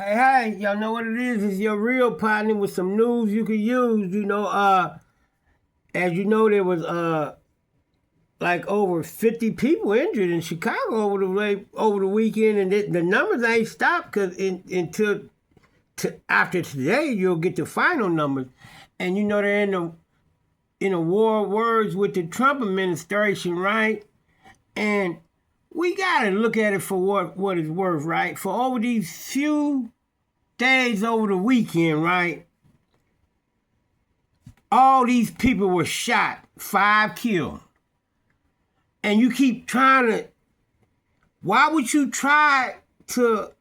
Hey, y'all know what it is? It's your real partner with some news you can use. As you know, there was like over 50 people injured in Chicago over the weekend, and the numbers ain't stopped because until after today you'll get the final numbers, and they're in a war of words with the Trump administration, right? And we gotta look at it for what it's worth, right? For over these few days over the weekend, right? All these people were shot, 5 killed. And you keep trying to, why would you try to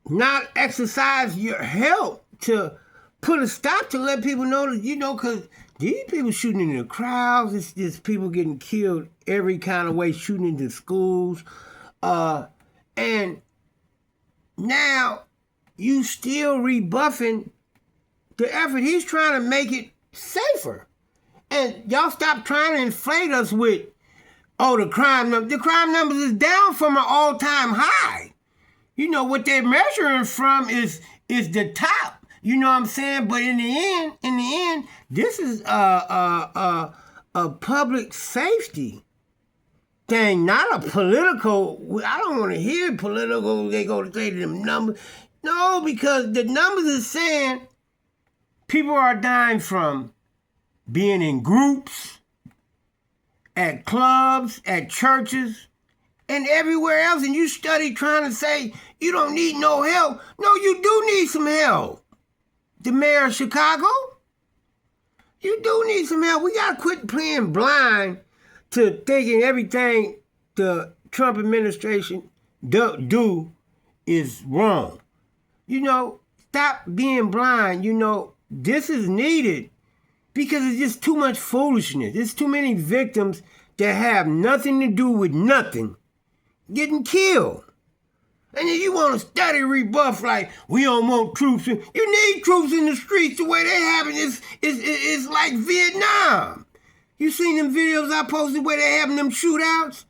not exercise your help to put a stop to let people know that, because these people shooting in the crowds, it's just people getting killed every kind of way, shooting into schools. And now you still rebuffing the effort. He's trying to make it safer. And y'all stop trying to inflate us with, the crime numbers. The crime numbers is down from an all-time high. What they're measuring from is the top. You know what I'm saying? But in the end, this is a public safety thing, not a political. I don't want to hear political. They go to say them numbers. No, because the numbers is saying people are dying from being in groups, at clubs, at churches, and everywhere else. And you study trying to say you don't need no help. No, you do need some help. The mayor of Chicago, you do need some help. We got to quit playing blind to thinking everything the Trump administration do is wrong. Stop being blind. This is needed because it's just too much foolishness. There's too many victims that have nothing to do with nothing getting killed. And then you want to study rebuff like we don't want troops. You need troops in the streets. The way they happen is like Vietnam. You seen them videos I posted where they having them shootouts?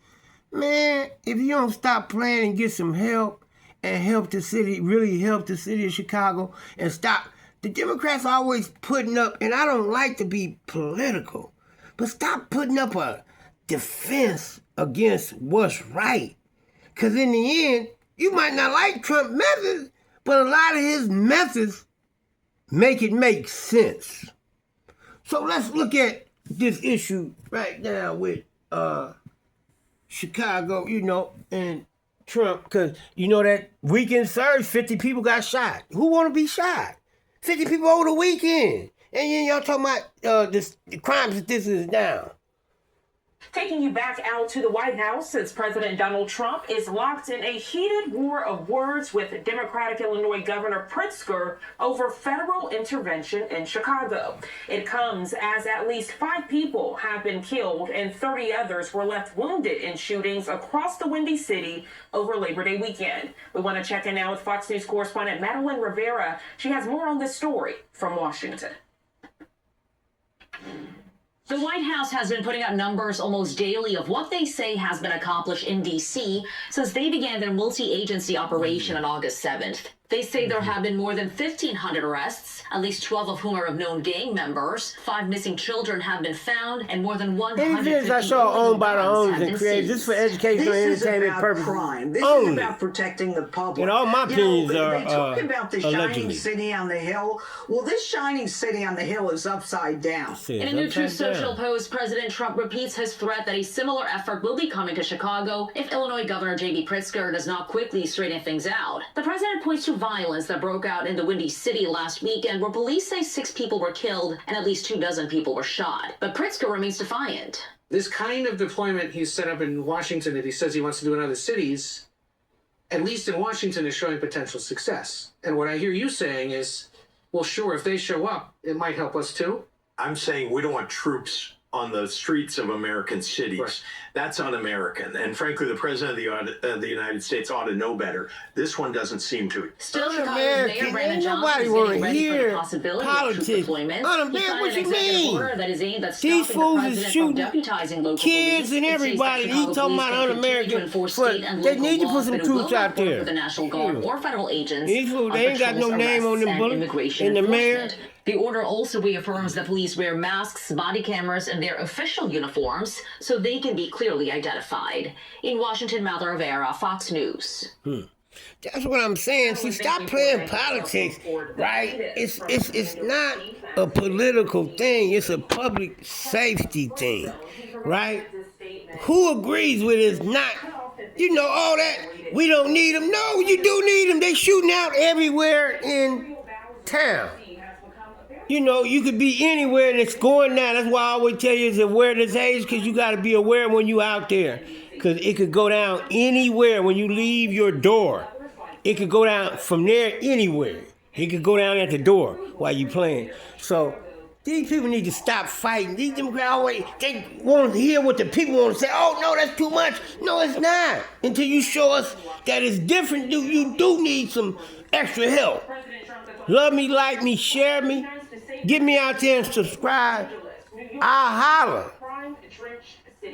Man, if you don't stop playing and get some help and help the city, really help the city of Chicago and stop. The Democrats are always putting up, and I don't like to be political, but stop putting up a defense against what's right. Because in the end, you might not like Trump methods, but a lot of his methods make it make sense. So let's look at this issue right now with Chicago, and Trump, because that weekend surge, 50 people got shot. Who want to be shot? 50 people over the weekend. And then y'all talking about the crime statistics is down. Taking you back out to the White House, since President Donald Trump is locked in a heated war of words with Democratic Illinois Governor Pritzker over federal intervention in Chicago. It comes as at least 5 people have been killed and 30 others were left wounded in shootings across the Windy City over Labor Day weekend. We want to check in now with Fox News correspondent Madeline Rivera. She has more on this story from Washington. The White House has been putting out numbers almost daily of what they say has been accomplished in D.C. since they began their multi-agency operation on August 7th. They say there have been more than 1,500 arrests, at least 12 of whom are of known gang members. 5 missing children have been found, and more than 150 Images I saw owned by the owners and created just for educational and entertainment purposes. Crime. This is about protecting the public. And all my opinions are they talk about the allegedly. shining city on the hill. Well, this shining city on the hill is upside down. In a new Truth Social post, President Trump repeats his threat that a similar effort will be coming to Chicago if Illinois Governor J.B. Pritzker does not quickly straighten things out. The president points to violence that broke out in the Windy City last weekend, where police say 6 people were killed and at least 24 people were shot. But Pritzker remains defiant. This kind of deployment he's set up in Washington that he says he wants to do in other cities, at least in Washington, is showing potential success. And what I hear you saying is, well, sure, if they show up, it might help us too. I'm saying we don't want troops on the streets of American cities. Right. That's un-American. And frankly, the president of the United States ought to know better. This one doesn't seem to. Still, Chicago's Un-American. Mayor Brandon Ain't Johnson nobody is wanna getting ready for hear the possibility politics. of troop deployment. Un-American, He signed what an you executive mean? order that is aimed at These stopping the fools is president from shooting deputizing local kids police. and It states that everybody. Chicago You talking police about can continue to un-American? enforce But state and they local need to put laws, some but it will troops not out work with there. the National Guard or federal agents. These fools, on they ain't got no patrols, name on them arrests, and bullets immigration in the mayor. enforcement. The order also reaffirms that police wear masks, body cameras, and their official uniforms so they can be clearly identified. In Washington, Mather Rivera, Fox News. That's what I'm saying. See, stop playing politics, right? It's not a political thing. It's a public safety thing, right? Who agrees with it is not. You know all that. We don't need them. No, you do need them. They shooting out everywhere in town. You know, you could be anywhere and it's going down. That's why I always tell you to wear this age, because you got to be aware when you out there. Because it could go down anywhere when you leave your door. It could go down from there anywhere. It could go down at the door while you playing. So these people need to stop fighting. These Democrats always, they want to hear what the people want to say. Oh, no, that's too much. No, it's not. Until you show us that it's different, you do need some extra help. Love me, like me, share me. Get me out there and subscribe. I'll holler.